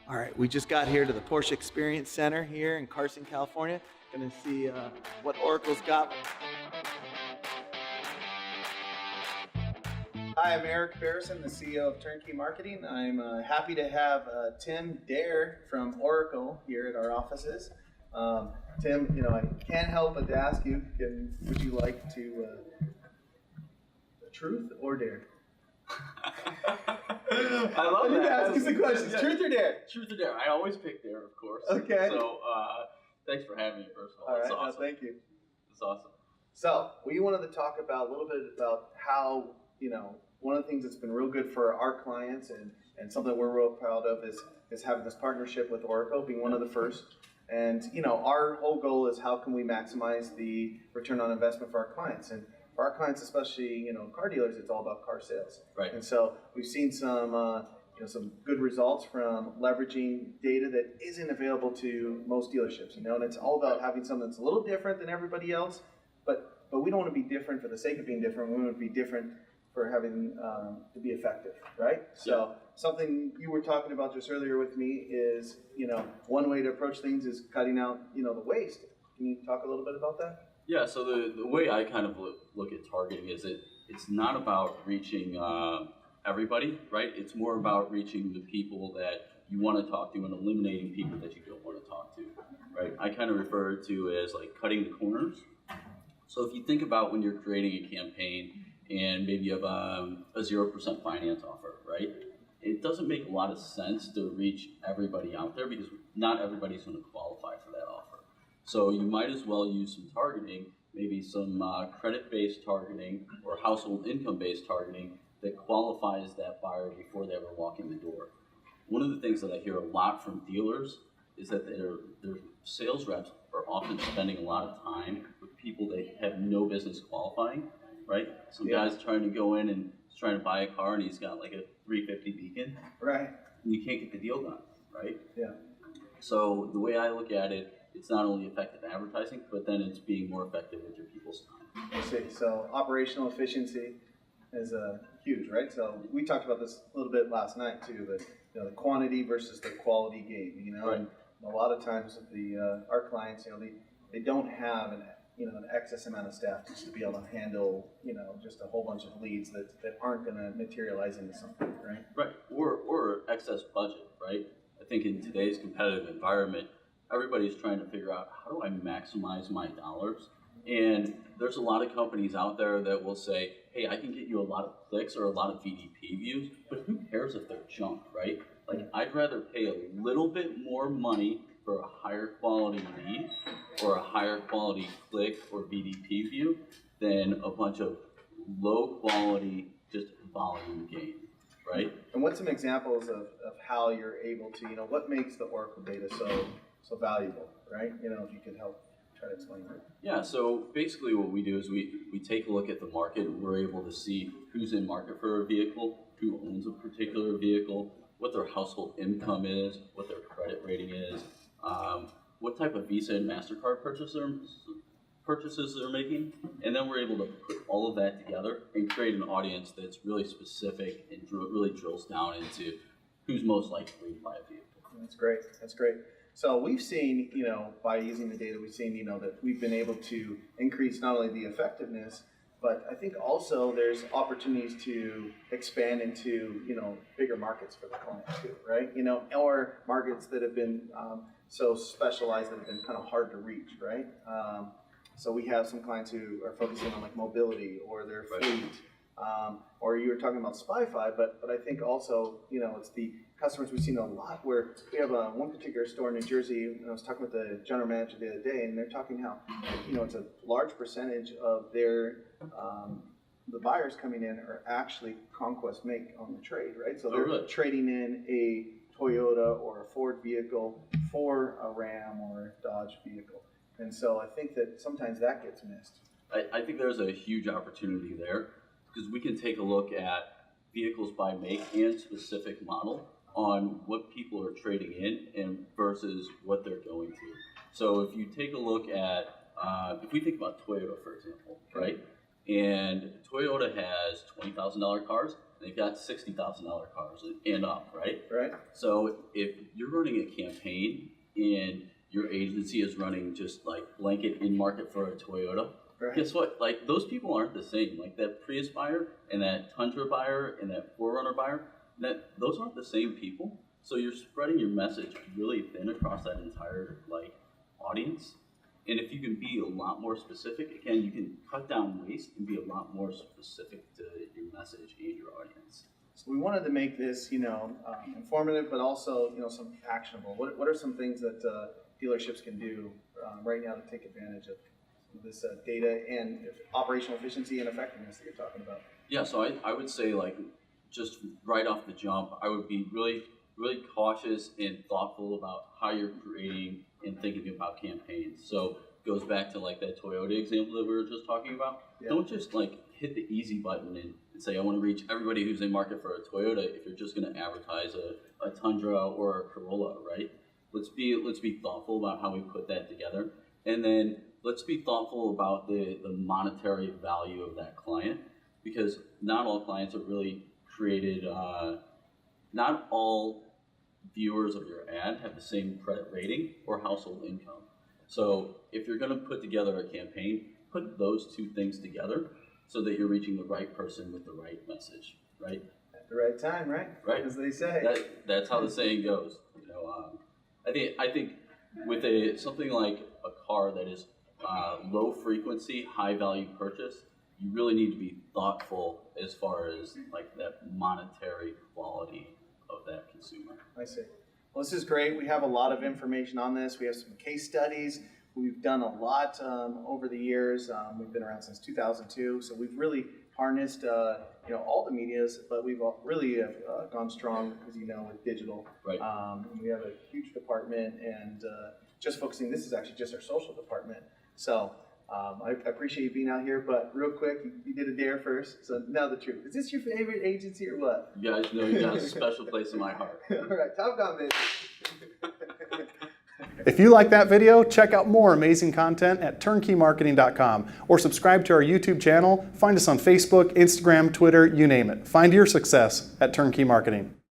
All right, we just got here to the Porsche Experience Center here in Carson, California. Gonna see what Oracle's got. Hi, I'm Eric Barrison, the CEO of TurnKey Marketing. I'm happy to have Tim Dare from Oracle here at our offices. Tim, I can't help but to ask you, would you like to truth or dare? I love that. Ask us the questions. Yeah. Truth or dare? Truth or dare? I always pick dare, of course. Okay. So thanks for having me, first of all. All right, That's awesome. no, thank you. That's awesome. So we wanted to talk about a little bit about how, one of the things that's been real good for our clients and something we're real proud of is having this partnership with Oracle, being one of the first. And, our whole goal is how can we maximize the return on investment for our clients. And for our clients, especially, car dealers, it's all about car sales. Right. And so we've seen some good results from leveraging data that isn't available to most dealerships, and it's all about having something that's a little different than everybody else, but we don't want to be different for the sake of being different. We want to be different for having to be effective, right? So something you were talking about just earlier with me is, one way to approach things is cutting out, the waste. Can you talk a little bit about that? Yeah, so the way I kind of look at targeting is it's not about reaching everybody, right? It's more about reaching the people that you want to talk to and eliminating people that you don't want to talk to, right? I kind of refer to it as like cutting the corners. So if you think about when you're creating a campaign and maybe you have a 0% finance offer, right? It doesn't make a lot of sense to reach everybody out there because not everybody's going to qualify for that offer. So you might as well use some targeting, maybe some credit-based targeting or household income-based targeting that qualifies that buyer before they ever walk in the door. One of the things that I hear a lot from dealers is that their sales reps are often spending a lot of time with people they have no business qualifying, right? Some guy's trying to go in and he's trying to buy a car and he's got like a 350 Beacon. Right. And you can't get the deal done, right? Yeah. So the way I look at it, it's not only effective advertising, but then it's being more effective with your people's time. I see. So operational efficiency is huge, right? So we talked about this a little bit last night too, but the quantity versus the quality game. Right. And a lot of times our clients, they don't have an excess amount of staff just to be able to handle just a whole bunch of leads that aren't going to materialize into something, right? Right. Or excess budget, right? I think in today's competitive environment, everybody's trying to figure out how do I maximize my dollars. And there's a lot of companies out there that will say, hey, I can get you a lot of clicks or a lot of VDP views, but who cares if they're junk, right? Like, I'd rather pay a little bit more money for a higher quality lead or a higher quality click or VDP view than a bunch of low quality, just volume gain, right? And what's some examples of how you're able to, what makes the Oracle data so valuable, right? If you could help try to explain that. Yeah, so basically what we do is we take a look at the market and we're able to see who's in market for a vehicle, who owns a particular vehicle, what their household income is, what their credit rating is, what type of Visa and MasterCard purchases they're making, and then we're able to put all of that together and create an audience that's really specific and really drills down into who's most likely to buy a vehicle. That's great. That's great. So we've seen, by using the data, we've seen, that we've been able to increase not only the effectiveness, but I think also there's opportunities to expand into, bigger markets for the client too, right? Or markets that have been so specialized that have been kind of hard to reach, right? So we have some clients who are focusing on like mobility or their fleet, or you were talking about SpyFi, but I think also, it's the customers we've seen a lot where we have one particular store in New Jersey, and I was talking with the general manager the other day, and they're talking how, it's a large percentage of their, the buyers coming in are actually conquest make on the trade, right? So they're really trading in a Toyota or a Ford vehicle for a Ram or a Dodge vehicle. And so I think that sometimes that gets missed. I think there's a huge opportunity there because we can take a look at vehicles by make and specific model on what people are trading in and versus what they're going to. So if you take a look at, if we think about Toyota, for example, right? And Toyota has $20,000 cars, and they've got $60,000 cars and up, right? Right. So if you're running a campaign and your agency is running just like blanket in market for a Toyota, right. Guess what? Like those people aren't the same. Like that Prius buyer and that Tundra buyer and that 4Runner buyer, those aren't the same people. So you're spreading your message really thin across that entire like audience. And if you can be a lot more specific, again, you can cut down waste and be a lot more specific to your message and your audience. So we wanted to make this, informative, but also, some actionable. What are some things that dealerships can do right now to take advantage of this data and operational efficiency and effectiveness that you're talking about? Yeah, so I would say like just right off the jump, I would be really, really cautious and thoughtful about how you're creating and thinking about campaigns. So it goes back to like that Toyota example that we were just talking about. Yeah. Don't just like hit the easy button and say, I want to reach everybody who's in market for a Toyota if you're just going to advertise a Tundra or a Corolla, right? Let's be thoughtful about how we put that together. And then let's be thoughtful about the monetary value of that client, because not all clients are really created, not all viewers of your ad have the same credit rating or household income. So if you're going to put together a campaign, put those two things together so that you're reaching the right person with the right message, right? At the right time, right? Right. As they say. That's how the saying goes. I think with something like a car that is low frequency, high value purchase, you really need to be thoughtful as far as like that monetary quality of that consumer. I see. Well, this is great. We have a lot of information on this. We have some case studies. We've done a lot over the years. We've been around since 2002, so we've really harnessed all the medias, but we've really gone strong, as you know, with digital. Right. We have a huge department, and just focusing. This is actually just our social department. So I appreciate you being out here. But real quick, you did a dare first. So now the truth. Is this your favorite agency or what? You guys know you got a special place in my heart. All right, Top Gun, baby. If you like that video, check out more amazing content at turnkeymarketing.com or subscribe to our YouTube channel. Find us on Facebook, Instagram, Twitter, you name it. Find your success at Turnkey Marketing.